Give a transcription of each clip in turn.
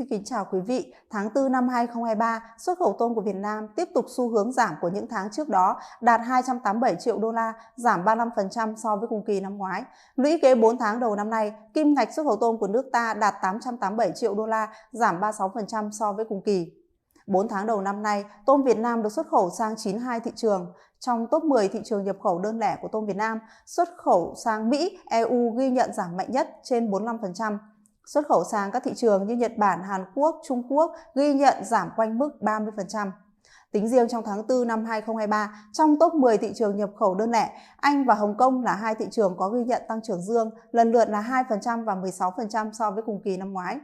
Xin kính chào quý vị. Tháng 4 năm 2023, xuất khẩu tôm của Việt Nam tiếp tục xu hướng giảm của những tháng trước đó, đạt 287 triệu đô la, giảm 35% so với cùng kỳ năm ngoái. Lũy kế 4 tháng đầu năm nay, kim ngạch xuất khẩu tôm của nước ta đạt 887 triệu đô la, giảm 36% so với cùng kỳ. 4 tháng đầu năm nay, tôm Việt Nam được xuất khẩu sang 92 thị trường. Trong top 10 thị trường nhập khẩu đơn lẻ của tôm Việt Nam, xuất khẩu sang Mỹ, EU ghi nhận giảm mạnh nhất trên 45%. Xuất khẩu sang các thị trường như Nhật Bản, Hàn Quốc, Trung Quốc ghi nhận giảm quanh mức 30%. Tính riêng trong tháng 4 năm 2023, trong top 10 thị trường nhập khẩu đơn lẻ, Anh và Hồng Kông là hai thị trường có ghi nhận tăng trưởng dương, lần lượt là 2% và 16% so với cùng kỳ năm ngoái.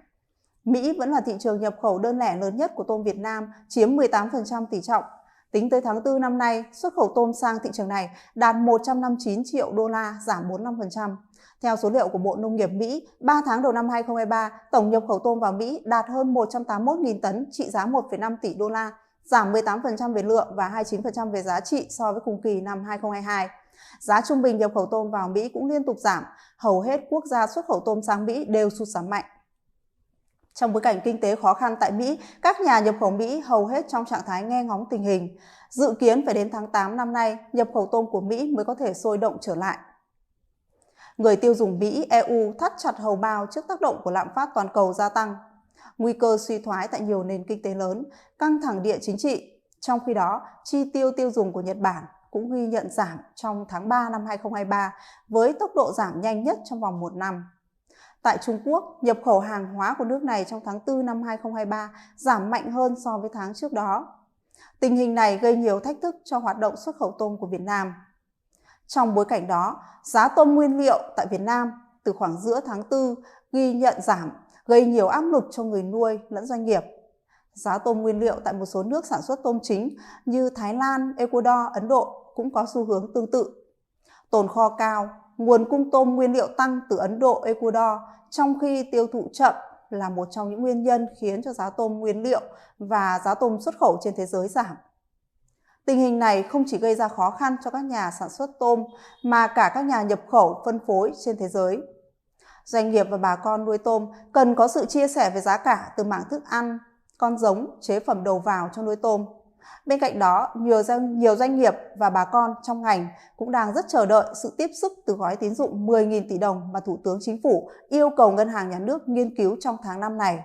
Mỹ vẫn là thị trường nhập khẩu đơn lẻ lớn nhất của tôm Việt Nam, chiếm 18% tỷ trọng. Tính tới tháng 4 năm nay, xuất khẩu tôm sang thị trường này đạt 159 triệu đô la, giảm 45%. Theo số liệu của Bộ Nông nghiệp Mỹ, 3 tháng đầu năm 2023, tổng nhập khẩu tôm vào Mỹ đạt hơn 181.000 tấn, trị giá 1,5 tỷ đô la, giảm 18% về lượng và 29% về giá trị so với cùng kỳ năm 2022. Giá trung bình nhập khẩu tôm vào Mỹ cũng liên tục giảm, hầu hết quốc gia xuất khẩu tôm sang Mỹ đều sụt giảm mạnh. Trong bối cảnh kinh tế khó khăn tại Mỹ, các nhà nhập khẩu Mỹ hầu hết trong trạng thái nghe ngóng tình hình. Dự kiến phải đến tháng 8 năm nay, nhập khẩu tôm của Mỹ mới có thể sôi động trở lại. Người tiêu dùng Mỹ, EU thắt chặt hầu bao trước tác động của lạm phát toàn cầu gia tăng, nguy cơ suy thoái tại nhiều nền kinh tế lớn, căng thẳng địa chính trị. Trong khi đó, chi tiêu tiêu dùng của Nhật Bản cũng ghi nhận giảm trong tháng 3 năm 2023 với tốc độ giảm nhanh nhất trong vòng 1 năm. Tại Trung Quốc, nhập khẩu hàng hóa của nước này trong tháng 4 năm 2023 giảm mạnh hơn so với tháng trước đó. Tình hình này gây nhiều thách thức cho hoạt động xuất khẩu tôm của Việt Nam. Trong bối cảnh đó, giá tôm nguyên liệu tại Việt Nam từ khoảng giữa tháng 4 ghi nhận giảm, gây nhiều áp lực cho người nuôi lẫn doanh nghiệp. Giá tôm nguyên liệu tại một số nước sản xuất tôm chính như Thái Lan, Ecuador, Ấn Độ cũng có xu hướng tương tự. Tồn kho cao, nguồn cung tôm nguyên liệu tăng từ Ấn Độ, Ecuador, trong khi tiêu thụ chậm là một trong những nguyên nhân khiến cho giá tôm nguyên liệu và giá tôm xuất khẩu trên thế giới giảm. Tình hình này không chỉ gây ra khó khăn cho các nhà sản xuất tôm mà cả các nhà nhập khẩu phân phối trên thế giới. Doanh nghiệp và bà con nuôi tôm cần có sự chia sẻ về giá cả từ mảng thức ăn, con giống, chế phẩm đầu vào cho nuôi tôm. Bên cạnh đó, nhiều doanh nghiệp và bà con trong ngành cũng đang rất chờ đợi sự tiếp sức từ gói tín dụng 10.000 tỷ đồng mà Thủ tướng Chính phủ yêu cầu Ngân hàng Nhà nước nghiên cứu trong tháng 5 này.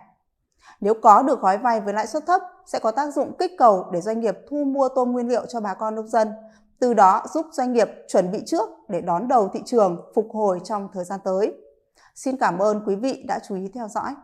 Nếu có được gói vay với lãi suất thấp, sẽ có tác dụng kích cầu để doanh nghiệp thu mua tôm nguyên liệu cho bà con nông dân, từ đó giúp doanh nghiệp chuẩn bị trước để đón đầu thị trường phục hồi trong thời gian tới. Xin cảm ơn quý vị đã chú ý theo dõi.